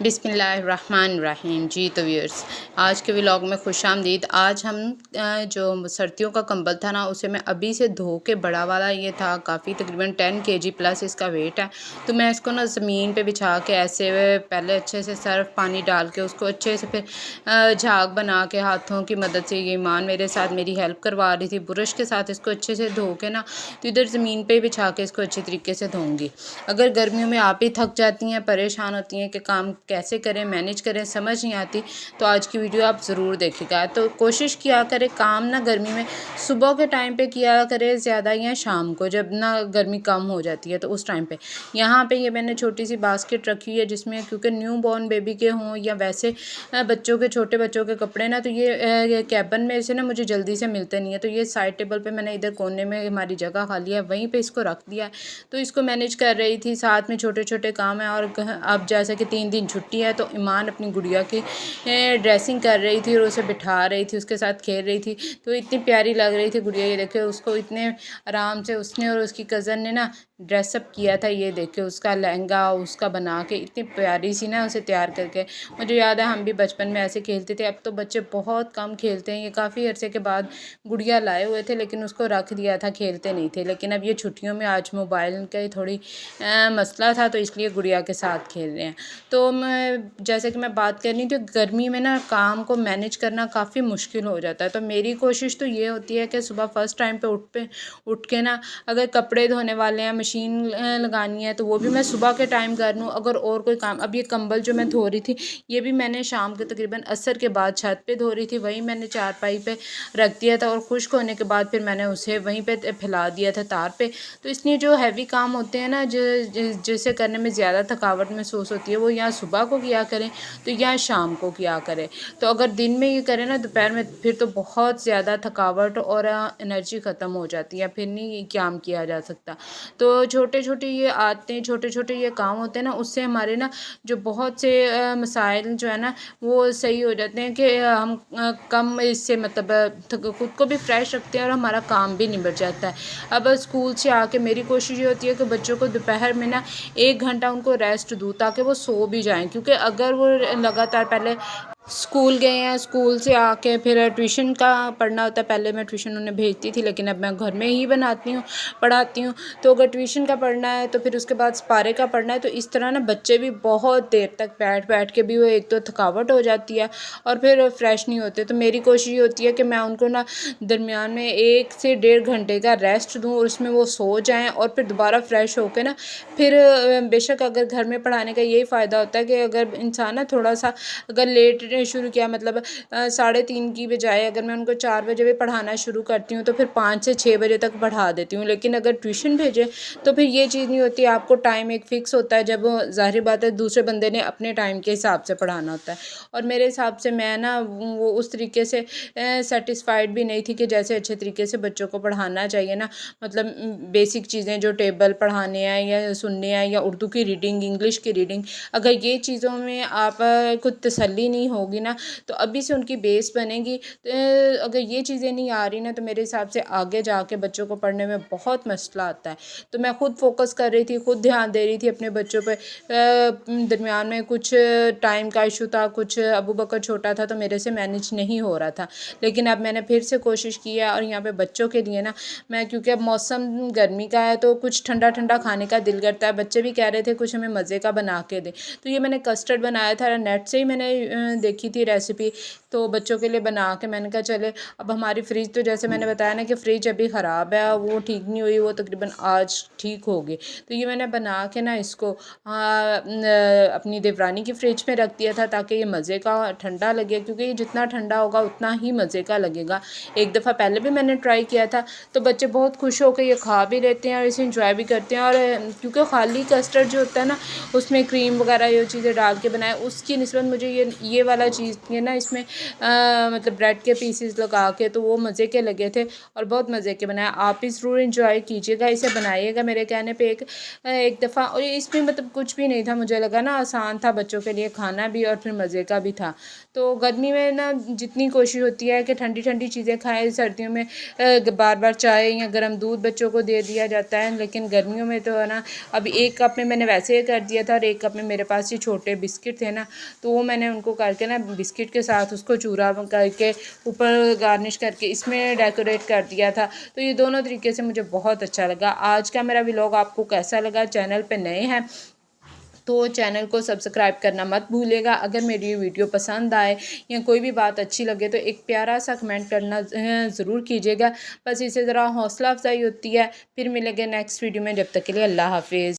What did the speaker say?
बिस्मिल्लाहिर्रहमानिर्रहीम। जी तो व्यूअर्स, आज के व्लॉग में खुशामदीद। आज हम जो सर्दियों का कंबल था ना, उसे मैं अभी से धो के, बड़ा वाला ये था काफ़ी, तकरीबन 10 केजी प्लस इसका वेट है। तो मैं इसको ना ज़मीन पे बिछा के ऐसे पहले अच्छे से सर्फ पानी डाल के उसको अच्छे से फिर झाग बना के हाथों की मदद से, ये ईमान मेरे साथ मेरी हेल्प करवा रही थी, ब्रश के साथ इसको अच्छे से धो के ना, तो इधर ज़मीन पे बिछा के इसको अच्छे तरीके से धोऊंगी। अगर गर्मियों में आप ही थक जाती हैं, परेशान होती हैं कि काम कैसे करें, मैनेज करें, समझ नहीं आती, तो आज की वीडियो आप ज़रूर देखिएगा। तो कोशिश किया करें काम ना गर्मी में सुबह के टाइम पे किया करें ज़्यादा, या शाम को जब ना गर्मी कम हो जाती है तो उस टाइम पे। यहाँ पे ये मैंने छोटी सी बास्केट रखी है, जिसमें क्योंकि न्यू बॉर्न बेबी के हों या वैसे बच्चों के, छोटे बच्चों के कपड़े ना, तो ये कैबिन में से ना मुझे जल्दी से मिलते नहीं है, तो ये साइड टेबल पे मैंने इधर कोने में हमारी जगह खाली है, वहीं पे इसको रख दिया है। तो इसको मैनेज कर रही थी, साथ में छोटे छोटे काम है। और अब जैसे कि 3 दिन छुट्टी है, तो ईमान अपनी गुड़िया की ड्रेसिंग कर रही थी और उसे बिठा रही थी, उसके साथ खेल रही थी। तो इतनी प्यारी लग रही थी गुड़िया, ये देखे उसको इतने आराम से उसने और उसकी कज़न ने ना ड्रेसअप किया था। ये देखे उसका लहंगा उसका बना के, इतनी प्यारी सी ना उसे तैयार करके। मुझे याद है हम भी बचपन में ऐसे खेलते थे। अब तो बच्चे बहुत कम खेलते हैं। ये काफ़ी अरसे के बाद गुड़िया लाए हुए थे, लेकिन उसको रख दिया था, खेलते नहीं थे। लेकिन अब ये छुट्टियों में आज मोबाइल का थोड़ी मसला था, तो इसलिए गुड़िया के साथ खेल रहे हैं। तो मैं जैसे कि मैं बात कर रही थी, गर्मी में ना काम को मैनेज करना काफ़ी मुश्किल हो जाता है। तो मेरी कोशिश तो ये होती है कि सुबह फर्स्ट टाइम पे उठ के ना, अगर कपड़े धोने वाले हैं, मशीन लगानी है, तो वो भी मैं सुबह के टाइम कर लूँ। अगर और कोई काम, अब ये कंबल जो मैं धो रही थी, ये भी मैंने शाम के तकरीबन असर के बाद छत पे धो रही थी, वहीं मैंने चारपाई पे रख दिया था, और खुश्क होने के बाद फिर मैंने उसे वहीं पे फैला दिया था तार पे। तो इसलिए जो हैवी काम होते हैं ना, जिसे करने में ज़्यादा थकावट महसूस होती है, वो या सुबह को किया करें तो या शाम को किया करें। तो अगर दिन में ये करें ना, दोपहर में, फिर तो बहुत ज़्यादा थकावट और एनर्जी ख़त्म हो जाती है, फिर नहीं काम किया जा सकता। तो छोटे छोटे ये आदतें, छोटे छोटे ये काम होते हैं ना, उससे हमारे ना जो बहुत से मसाइल जो है ना, वो सही हो जाते हैं कि हम कम इससे मतलब खुद को भी फ्रेश रखते हैं और हमारा काम भी निबट जाता है। अब स्कूल से आके मेरी कोशिश ये होती है कि बच्चों को दोपहर में ना 1 घंटा उनको रेस्ट दूँ, ताकि वो सो भी जाएं। क्योंकि अगर वो लगातार पहले स्कूल गए हैं, स्कूल से आके फिर ट्यूशन का पढ़ना होता है। पहले मैं ट्यूशन उन्हें भेजती थी, लेकिन अब मैं घर में ही पढ़ाती हूँ। तो अगर ट्यूशन का पढ़ना है, तो फिर उसके बाद स्पारे का पढ़ना है, तो इस तरह ना बच्चे भी बहुत देर तक बैठ के भी वो, एक तो थकावट हो जाती है और फिर फ्रेश नहीं होते। तो मेरी कोशिश ये होती है कि मैं उनको ना दरमियान में 1 से 1.5 घंटे का रेस्ट दूँ, और उसमें वो सो जाएँ, और फिर दोबारा फ्रेश होकर ना फिर बेशक अगर घर में पढ़ाने का यही फ़ायदा होता है कि अगर इंसान ना थोड़ा सा अगर लेट शुरू किया, मतलब 3:30 की बजाय अगर मैं उनको 4 बजे भी पढ़ाना शुरू करती हूँ, तो फिर 5 से 6 बजे तक पढ़ा देती हूँ। लेकिन अगर ट्यूशन भेजे तो फिर ये चीज़ नहीं होती, आपको टाइम एक फ़िक्स होता है, जब ज़ाहिर बात है दूसरे बंदे ने अपने टाइम के हिसाब से पढ़ाना होता है। और मेरे हिसाब से मैं ना वो उस तरीके से सेटिस्फाइड भी नहीं थी कि जैसे अच्छे तरीके से बच्चों को पढ़ाना चाहिए ना, मतलब बेसिक चीज़ें जो टेबल पढ़ाने हैं या सुनने हैं, या उर्दू की रीडिंग, इंग्लिश की रीडिंग, अगर ये चीज़ों में आप को तसल्ली नहीं होगी ना, तो अभी से उनकी बेस बनेगी। तो अगर ये चीज़ें नहीं आ रही ना, तो मेरे हिसाब से आगे जाके बच्चों को पढ़ने में बहुत मसला आता है। तो मैं खुद फोकस कर रही थी, खुद ध्यान दे रही थी अपने बच्चों पे। दरमियान में कुछ टाइम का इशू था, कुछ अबू बकर छोटा था, तो मेरे से मैनेज नहीं हो रहा था। लेकिन अब मैंने फिर से कोशिश की है, और यहाँ पे बच्चों के लिए ना मैं, क्योंकि अब मौसम गर्मी का है, तो कुछ ठंडा ठंडा खाने का दिल करता है। बच्चे भी कह रहे थे कुछ हमें मज़े का बना के दे, तो ये मैंने कस्टर्ड बनाया था, नेट से ही मैंने देखी थी रेसिपी, तो बच्चों के लिए बना के मैंने कहा चले। अब हमारी फ्रिज, तो जैसे मैंने बताया ना कि फ्रिज अभी ख़राब है, वो ठीक नहीं हुई, वो तकरीबन आज ठीक होगी। तो ये मैंने बना के ना इसको अपनी देवरानी की फ्रिज में रख दिया था, ताकि ये मज़े का ठंडा लगे, क्योंकि ये जितना ठंडा होगा उतना ही मज़े का लगेगा। एक दफ़ा पहले भी मैंने ट्राई किया था, तो बच्चे बहुत खुश होकर ये खा भी लेते हैं और इसे इंजॉय भी करते हैं। और क्योंकि खाली कस्टर्ड जो होता है ना, उसमें क्रीम वगैरह ये चीज़ें डाल के बनाए, उसकी निस्बत मुझे ये वाला वाला चीज़ के ना इसमें मतलब ब्रेड के पीसेस लगा के, तो वो मज़े के लगे थे और बहुत मज़े के बनाए। आप भी ज़रूर इंजॉय कीजिएगा, इसे बनाइएगा मेरे कहने पे एक दफ़ा। और इसमें मतलब कुछ भी नहीं था, मुझे लगा ना आसान था बच्चों के लिए, खाना भी और फिर मज़े का भी था। तो गर्मी में ना जितनी कोशिश होती है कि ठंडी ठंडी चीज़ें खाएं, सर्दियों में बार बार चाय या गर्म दूध बच्चों को दे दिया जाता है, लेकिन गर्मियों में तो है ना, अब एक कप में मैंने वैसे कर दिया था और एक कप में मेरे पास ये छोटे बिस्किट थे ना, तो वो मैंने उनको करके ना बिस्किट के साथ उसको चूरा करके ऊपर गार्निश करके इसमें डेकोरेट कर दिया था। तो ये दोनों तरीके से मुझे बहुत अच्छा लगा। आज का मेरा व्लॉग आपको कैसा लगा? चैनल पे नए हैं तो चैनल को सब्सक्राइब करना मत भूलिएगा। अगर मेरी वीडियो पसंद आए या कोई भी बात अच्छी लगे तो एक प्यारा सा कमेंट करना ज़रूर कीजिएगा। बस इससे ज़रा हौसला अफजाई होती है। फिर मिलेंगे नेक्स्ट वीडियो में, जब तक के लिए अल्लाह हाफिज़।